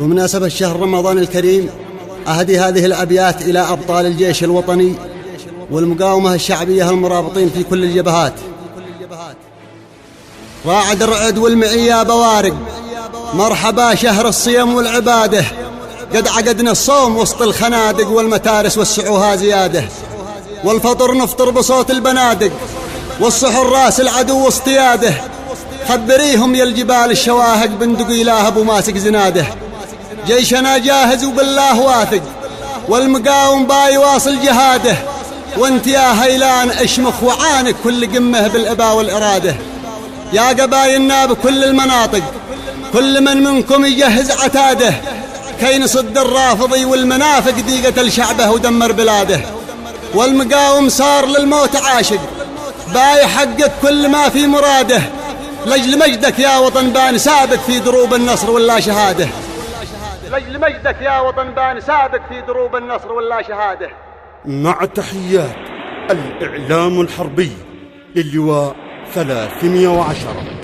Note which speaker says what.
Speaker 1: بمناسبة شهر رمضان الكريم أهدي هذه الأبيات إلى أبطال الجيش الوطني والمقاومة الشعبية المرابطين في كل الجبهات. راعد الرعد والمعية بوارق، مرحبا شهر الصيام والعبادة، قد عقدنا الصوم وسط الخنادق والمتارس والسعوها زيادة، والفطر نفطر بصوت البنادق، والسحر راس العدو واصطياده، خبريهم يا الجبال الشواهق بندق إله أبو ماسك زناده، جيشنا جاهز وبالله واثق، والمقاوم باي واصل جهاده، وانت يا هيلان اشمخ وعانك كل قمه بالإبا والإرادة، يا قبايلنا بكل المناطق كل من منكم يجهز عتاده، كي نصد الرافضي والمنافق ديقة لشعبه ودمر بلاده، والمقاوم صار للموت عاشق باي حقك كل ما في مراده، لجل مجدك يا وطن بان سابق في دروب النصر ولا شهاده، لجل مجدك يا وطن بان سابق في دروب النصر ولا شهاده.
Speaker 2: مع تحيات الإعلام الحربي للواء 310.